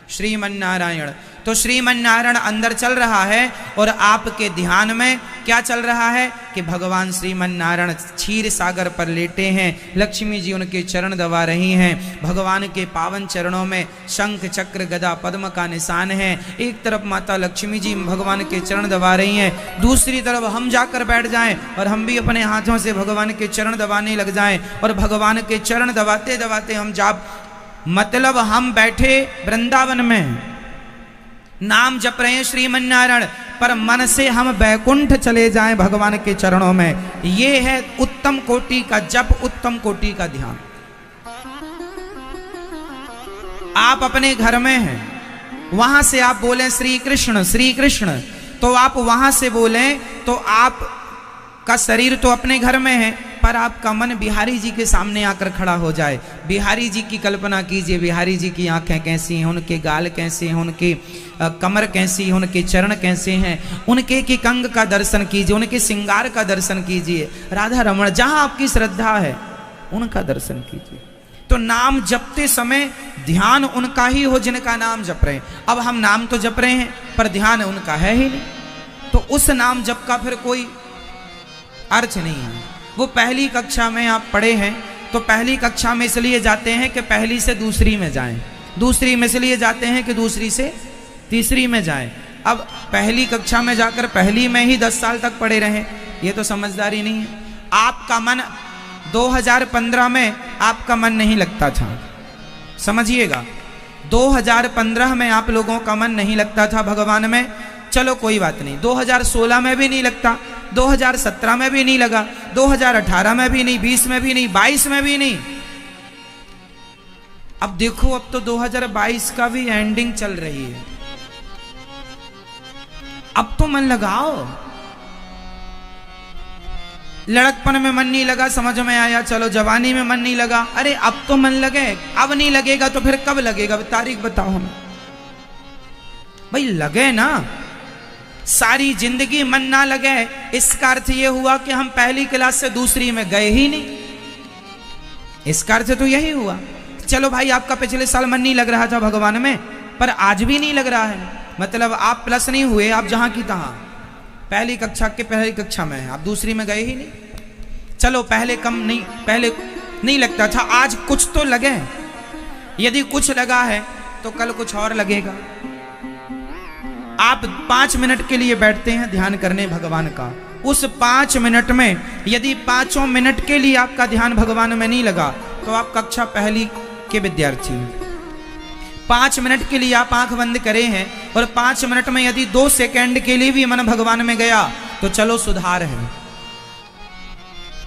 श्रीमन नारायण, तो श्रीमन नारायण अंदर चल रहा है, और आपके ध्यान में क्या चल रहा है कि भगवान श्रीमन नारायण क्षीर सागर पर लेटे हैं, लक्ष्मी जी उनके चरण दबा रही हैं, भगवान के पावन चरणों में शंख चक्र गदा पद्म का निशान है। एक तरफ माता लक्ष्मी जी भगवान के चरण दबा रही हैं, दूसरी तरफ हम जाकर बैठ जाएं और हम भी अपने हाथों से भगवान के चरण दबाने लग जाएं, और भगवान के चरण दबाते दबाते हम जाप, मतलब हम बैठे वृंदावन में नाम जप रहे हैं श्रीमन नारायण, पर मन से हम बैकुंठ चले जाएं भगवान के चरणों में। ये है उत्तम कोटि का जप, उत्तम कोटि का ध्यान। आप अपने घर में हैं, वहां से आप बोलें श्री कृष्ण, तो आप वहां से बोलें तो आप का शरीर तो अपने घर में है, पर आपका मन बिहारी जी के सामने आकर खड़ा हो जाए। बिहारी जी की कल्पना कीजिए, बिहारी जी की आंखें कैसी हैं, उनके गाल कैसे हैं, उनके कमर कैसी है, उनके चरण कैसे हैं, उनके की कंग का दर्शन कीजिए, उनके श्रृंगार का दर्शन कीजिए। राधा रमण जहां आपकी श्रद्धा है उनका दर्शन कीजिए। तो नाम जपते समय ध्यान उनका ही हो जिनका नाम जप रहे हैं। अब हम नाम तो जप रहे हैं पर ध्यान उनका है ही नहीं, तो उस नाम जप का फिर कोई अर्थ नहीं है। वो पहली कक्षा में आप पढ़े हैं तो पहली कक्षा में इसलिए जाते हैं कि पहली से दूसरी में जाएं, दूसरी में इसलिए जाते हैं कि दूसरी से तीसरी में जाएं। अब पहली कक्षा में जाकर पहली में ही 10 साल तक पढ़े रहें, ये तो समझदारी नहीं है। आपका मन 2015 में आपका मन नहीं लगता था, समझिएगा 2015 में आप लोगों का मन नहीं लगता था भगवान में, चलो कोई बात नहीं, 2016 में भी नहीं लगता, 2017 में भी नहीं लगा, 2018 में भी नहीं, 20 में भी नहीं, 22 में भी नहीं। अब देखो अब तो 2022 का भी एंडिंग चल रही है, अब तो मन लगाओ। लड़कपन में मन नहीं लगा, समझ में आया, चलो जवानी में मन नहीं लगा, अरे अब तो मन लगे, अब नहीं लगेगा तो फिर कब लगेगा, तारीख बताओ हमें भाई, लगे ना। सारी जिंदगी मन ना लगे, इसका अर्थ ये हुआ कि हम पहली क्लास से दूसरी में गए ही नहीं, इसका अर्थ तो यही हुआ। चलो भाई आपका पिछले साल मन नहीं लग रहा था भगवान में, पर आज भी नहीं लग रहा है, मतलब आप प्लस नहीं हुए, आप जहां की तहां, पहली कक्षा के पहली कक्षा में आप दूसरी में गए ही नहीं। चलो पहले कम नहीं, पहले नहीं लगता था, आज कुछ तो लगे, यदि कुछ लगा है तो कल कुछ और लगेगा। आप 5 मिनट के लिए बैठते हैं ध्यान करने भगवान का, उस 5 मिनट में यदि 5 मिनट के लिए आपका ध्यान भगवान में नहीं लगा तो आप कक्षा पहली के विद्यार्थी हैं। 5 मिनट के लिए आप आंख बंद करे हैं और 5 मिनट में यदि 2 सेकंड के लिए भी मन भगवान में गया तो चलो सुधार है।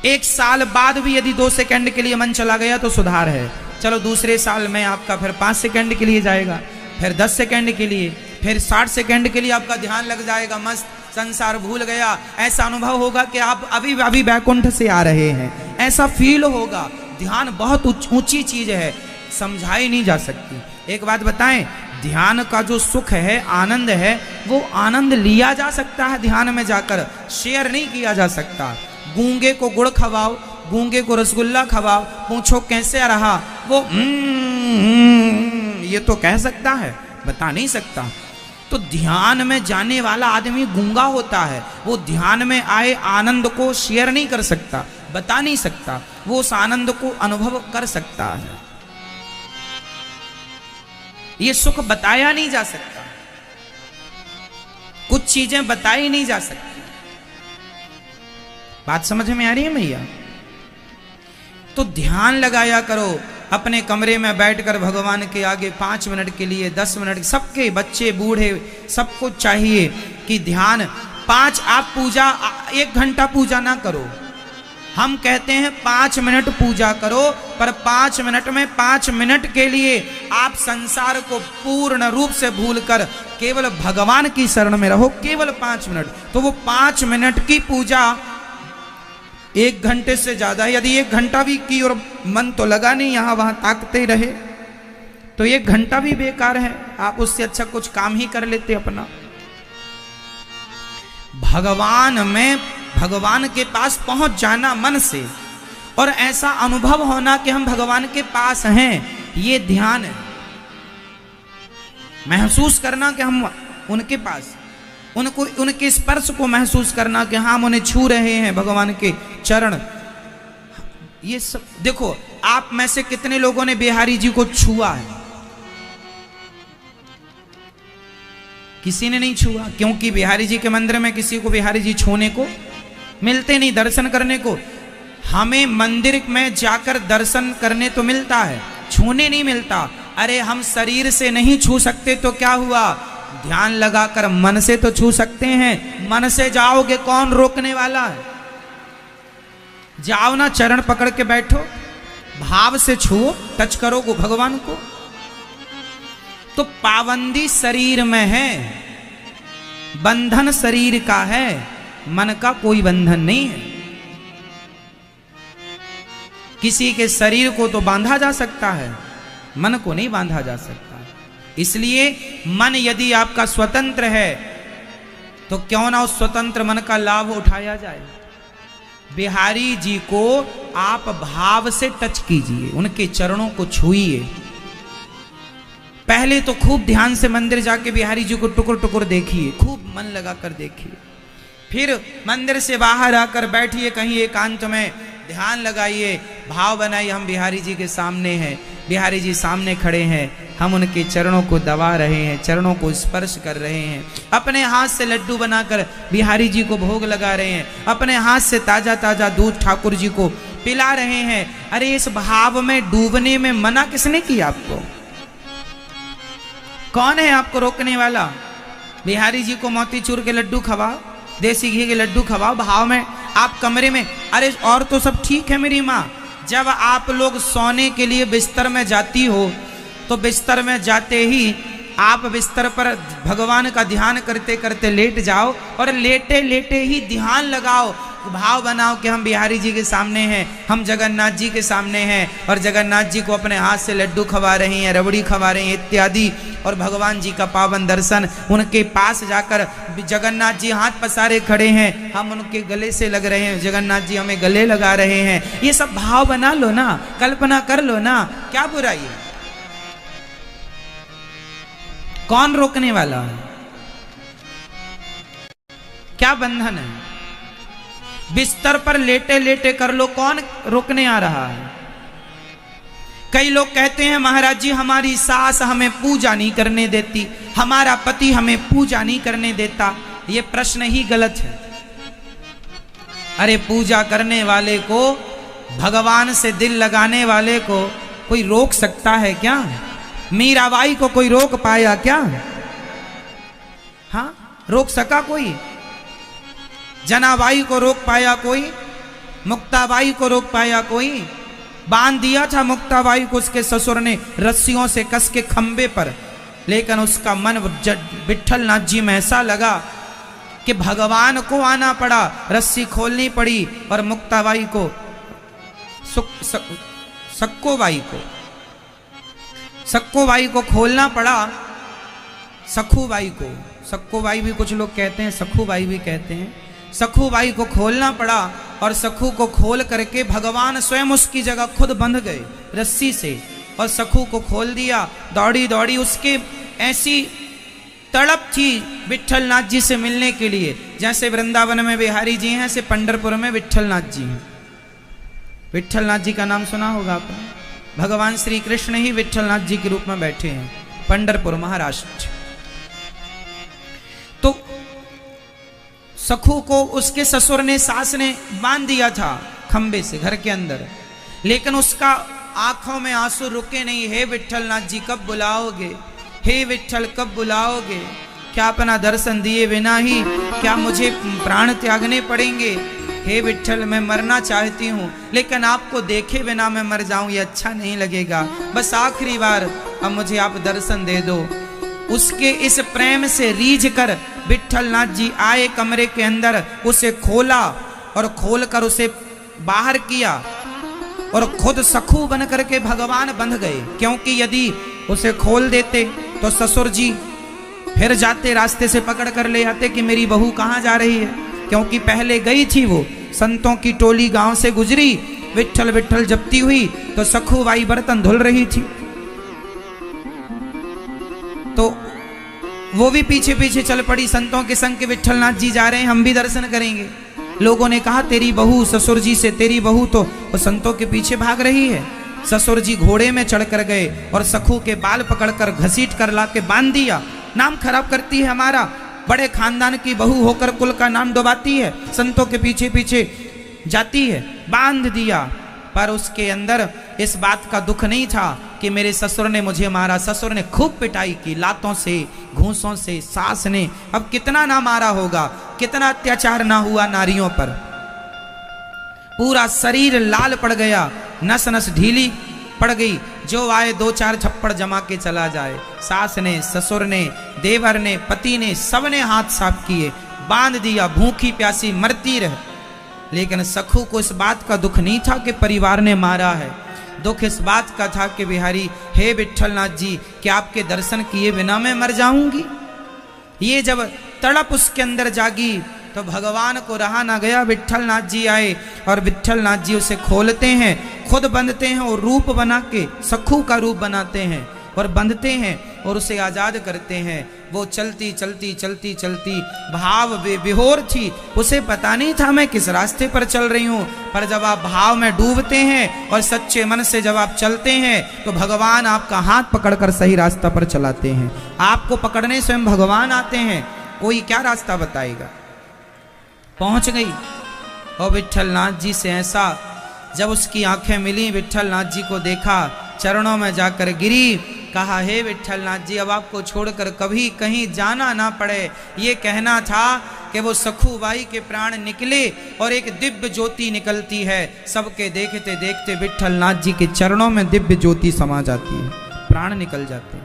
1 साल बाद भी यदि 2 सेकंड के लिए मन चला गया तो सुधार है, चलो दूसरे साल में आपका फिर 5 सेकंड के लिए जाएगा, फिर 10 सेकंड के लिए, फिर 60 सेकंड के लिए आपका ध्यान लग जाएगा, मस्त संसार भूल गया, ऐसा अनुभव होगा कि आप अभी वैकुंठ से आ रहे हैं, ऐसा फील होगा। ध्यान बहुत ऊंची चीज है, समझाई नहीं जा सकती। एक बात बताएं, ध्यान का जो सुख है, आनंद है, वो आनंद लिया जा सकता है ध्यान में जाकर, शेयर नहीं किया जा सकता। गूंगे को गुड़ खवाओ, गूंगे को रसगुल्ला खवाओ, पूछो कैसे रहा, वो ये तो कह सकता है, बता नहीं सकता। तो ध्यान में जाने वाला आदमी गूंगा होता है, वो ध्यान में आए आनंद को शेयर नहीं कर सकता, बता नहीं सकता, वो उस आनंद को अनुभव कर सकता है। ये सुख बताया नहीं जा सकता, कुछ चीजें बताई नहीं जा सकती। बात समझ में आ रही है भैया? तो ध्यान लगाया करो, अपने कमरे में बैठकर भगवान के आगे 5 मिनट के लिए, 10 मिनट, सबके बच्चे बूढ़े सबको चाहिए कि ध्यान 5, आप पूजा 1 घंटा पूजा ना करो, हम कहते हैं 5 मिनट पूजा करो, पर 5 मिनट में 5 मिनट के लिए आप संसार को पूर्ण रूप से भूलकर केवल भगवान की शरण में रहो, केवल 5 मिनट। तो वो 5 मिनट की पूजा 1 घंटे से ज्यादा है। यदि 1 घंटा भी की और मन तो लगा नहीं, यहां वहां ताकते रहे, तो 1 घंटा भी बेकार है, आप उससे अच्छा कुछ काम ही कर लेते अपना। भगवान में, भगवान के पास पहुंच जाना मन से, और ऐसा अनुभव होना कि हम भगवान के पास हैं, ये ध्यान है। महसूस करना कि हम उनके पास, उनको, उनके स्पर्श को महसूस करना कि हम उन्हें छू रहे हैं, भगवान के चरण। ये सब देखो, आप में से कितने लोगों ने बिहारी जी को छुआ है? किसी ने नहीं छुआ, क्योंकि बिहारी जी के मंदिर में किसी को बिहारी जी छूने को मिलते नहीं, दर्शन करने को। हमें मंदिर में जाकर दर्शन करने तो मिलता है, छूने नहीं मिलता। अरे हम शरीर से नहीं छू सकते तो क्या हुआ, ध्यान लगाकर मन से तो छू सकते हैं। मन से जाओगे, कौन रोकने वाला है? जाओ ना, चरण पकड़ के बैठो, भाव से छुओ, टच करो को भगवान को। तो पाबंदी शरीर में है, बंधन शरीर का है, मन का कोई बंधन नहीं है। किसी के शरीर को तो बांधा जा सकता है, मन को नहीं बांधा जा सकता। इसलिए मन यदि आपका स्वतंत्र है तो क्यों ना उस स्वतंत्र मन का लाभ उठाया जाए। बिहारी जी को आप भाव से टच कीजिए, उनके चरणों को छुइए। पहले तो खूब ध्यान से मंदिर जाके बिहारी जी को टुकुर टुकुर देखिए, खूब मन लगा कर देखिए। फिर मंदिर से बाहर आकर बैठिए कहीं एकांत में, ध्यान लगाइए, भाव बनाइए हम बिहारी जी के सामने हैं, बिहारी जी सामने खड़े हैं, हम उनके चरणों को दबा रहे हैं, चरणों को स्पर्श कर रहे हैं, अपने हाथ से लड्डू बनाकर बिहारी जी को भोग लगा रहे हैं, अपने हाथ से ताजा ताजा दूध ठाकुर जी को पिला रहे हैं। अरे इस भाव में डूबने में मना किसने किया आपको? कौन है आपको रोकने वाला? बिहारी जी को मोतीचूर के लड्डू खवाओ, देसी घी के लड्डू खवाओ, भाव में आप कमरे में। अरे और तो सब ठीक है मेरी माँ, जब आप लोग सोने के लिए बिस्तर में जाती हो तो बिस्तर में जाते ही आप बिस्तर पर भगवान का ध्यान करते करते लेट जाओ और लेटे लेटे ही ध्यान लगाओ, भाव बनाओ कि हम बिहारी जी के सामने हैं, हम जगन्नाथ जी के सामने हैं और जगन्नाथ जी को अपने हाथ से लड्डू खवा रही हैं, रबड़ी खवा रही हैं इत्यादि, और भगवान जी का पावन दर्शन। उनके पास जाकर जगन्नाथ जी हाथ पसारे खड़े हैं, हम उनके गले से लग रहे हैं, जगन्नाथ जी हमें गले लगा रहे हैं। ये सब भाव बना लो ना, कल्पना कर लो ना, क्या बुराई है? कौन रोकने वाला है? क्या बंधन है? बिस्तर पर लेटे लेटे कर लो, कौन रोकने आ रहा है? कई लोग कहते हैं महाराज जी हमारी सास हमें पूजा नहीं करने देती, हमारा पति हमें पूजा नहीं करने देता। ये प्रश्न ही गलत है। अरे पूजा करने वाले को, भगवान से दिल लगाने वाले को कोई रोक सकता है क्या? मीराबाई को कोई रोक पाया क्या? हाँ, रोक सका कोई? जनाबाई को रोक पाया कोई? मुक्ताबाई को रोक पाया कोई? बांध दिया था मुक्ताबाई को उसके ससुर ने रस्सियों से कस के खंबे पर, लेकिन उसका मन विट्ठल नाथ जी में ऐसा लगा कि भगवान को आना पड़ा, रस्सी खोलनी पड़ी और मुक्ताबाई को सक्कोबाई को खोलना पड़ा। सखूबाई को, सक्कोबाई भी कुछ लोग कहते हैं, सखूबाई भी कहते हैं, सखूबाई को खोलना पड़ा और सखू को खोल करके भगवान स्वयं उसकी जगह खुद बंध गए रस्सी से और सखू को खोल दिया। दौड़ी दौड़ी उसके ऐसी तड़प थी विट्ठल नाथ जी से मिलने के लिए, जैसे वृंदावन में बिहारी जी हैं ऐसे पंढरपुर में विट्ठल नाथ जी हैं। विट्ठल नाथ जी का नाम सुना होगा आपने, भगवान श्री कृष्ण ही विट्ठल नाथ जी के रूप में बैठे हैं पंढरपुर महाराष्ट्र। तो सखू को उसके ससुर ने, सास ने बांध दिया था खंबे से घर के अंदर, लेकिन उसका आंखों में आंसू रुके नहीं। हे विट्ठल नाथ जी कब बुलाओगे, हे विट्ठल कब बुलाओगे, क्या अपना दर्शन दिए बिना ही क्या मुझे प्राण त्यागने पड़ेंगे? हे विट्ठल मैं मरना चाहती हूँ, लेकिन आपको देखे बिना मैं मर जाऊं ये अच्छा नहीं लगेगा, बस आखिरी बार अब मुझे आप दर्शन दे दो। उसके इस प्रेम से रीझ कर विट्ठल नाथ जी आए कमरे के अंदर, उसे खोला और खोलकर उसे बाहर किया और खुद सखू बन करके भगवान बंध गए। क्योंकि यदि उसे खोल देते तो ससुर जी फिर जाते रास्ते से पकड़ कर ले आते कि मेरी बहू कहाँ जा रही है, क्योंकि पहले गई थी वो, संतों की टोली गांव से गुजरी, विट्ठल विट्ठल जपती हुई, तो सखूबाई बर्तन धुल रही थी, तो वो भी पीछे पीछे चल पड़ी संतों के संग के विट्ठल नाथ जी जा रहे हैं, हम भी दर्शन करेंगे। लोगों ने कहा तेरी बहू ससुर जी से, तेरी बहू तो वो संतों के पीछे भाग रही है। ससुर जी घोड़े में चढ़ कर गए और सखू के बाल पकड़कर घसीट कर ला के बांध दिया। नाम खराब करती है हमारा, बड़े खानदान की बहू होकर कुल का नाम डुबाती है, संतों के पीछे पीछे जाती है, बांध दिया। पर उसके अंदर इस बात का दुख नहीं था कि मेरे ससुर ने मुझे मारा। ससुर ने खूब पिटाई की, लातों से, घूंसों से, सास ने, अब कितना ना मारा होगा, कितना अत्याचार ना हुआ नारियों पर। पूरा शरीर लाल पड़ गया, नस नस ढीली पड़ गई, जो आए दो चार थप्पड़ जमा के चला जाए। सास ने, ससुर ने, देवर ने, पति ने, सबने हाथ साफ किए, बांध दिया, भूखी प्यासी मरती रहे। लेकिन सखू को इस बात का दुख नहीं था कि परिवार ने मारा है, दुख इस बात का था कि बिहारी हे विट्ठल नाथ जी क्या आपके दर्शन किए बिना मैं मर जाऊंगी। ये जब तड़प उसके अंदर जागी तो भगवान को रहा ना गया, विट्ठलनाथ जी आए और विट्ठलनाथ जी उसे खोलते हैं, खुद बंधते हैं और रूप बना के सखू का रूप बनाते हैं और बंधते हैं और उसे आजाद करते हैं। वो चलती चलती चलती चलती भाव विभोर थी, उसे पता नहीं था मैं किस रास्ते पर चल रही हूँ, पर जब आप भाव में डूबते हैं और सच्चे मन से जब आप चलते हैं तो भगवान आपका हाथ पकड़कर सही रास्ता पर चलाते हैं। आपको पकड़ने स्वयं भगवान आते हैं, कोई क्या रास्ता बताएगा। पहुंच गई और विट्ठलनाथ जी से ऐसा जब उसकी आंखें मिली, विट्ठलनाथ जी को देखा, चरणों में जाकर गिरी, कहा हे विट्ठलनाथ जी अब आपको छोड़कर कभी कहीं जाना ना पड़े। ये कहना था कि वो सखूबाई के प्राण निकले और एक दिव्य ज्योति निकलती है, सबके देखते देखते विट्ठलनाथ जी के चरणों में दिव्य ज्योति समा जाती है, प्राण निकल जाते हैं।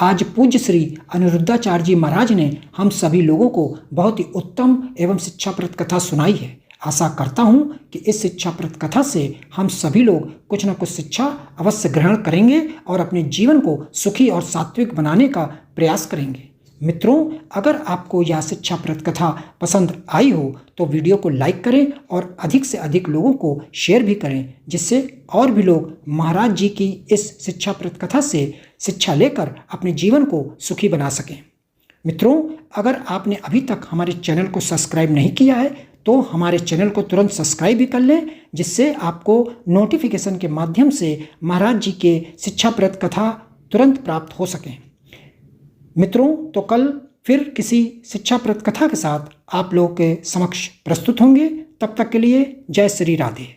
आज पूज्य श्री अनिरुद्धाचार्य जी महाराज ने हम सभी लोगों को बहुत ही उत्तम एवं शिक्षाप्रद कथा सुनाई है। आशा करता हूँ कि इस शिक्षाप्रद कथा से हम सभी लोग कुछ न कुछ शिक्षा अवश्य ग्रहण करेंगे और अपने जीवन को सुखी और सात्विक बनाने का प्रयास करेंगे। मित्रों, अगर आपको यह शिक्षाप्रद कथा पसंद आई हो तो वीडियो को लाइक करें और अधिक से अधिक लोगों को शेयर भी करें, जिससे और भी लोग महाराज जी की इस शिक्षाप्रद कथा से शिक्षा लेकर अपने जीवन को सुखी बना सकें। मित्रों, अगर आपने अभी तक हमारे चैनल को सब्सक्राइब नहीं किया है तो हमारे चैनल को तुरंत सब्सक्राइब भी कर लें, जिससे आपको नोटिफिकेशन के माध्यम से महाराज जी के शिक्षाप्रद कथा तुरंत प्राप्त हो सकें। मित्रों, तो कल फिर किसी शिक्षाप्रद कथा के साथ आप लोगों के समक्ष प्रस्तुत होंगे। तब तक के लिए जय श्री राधे।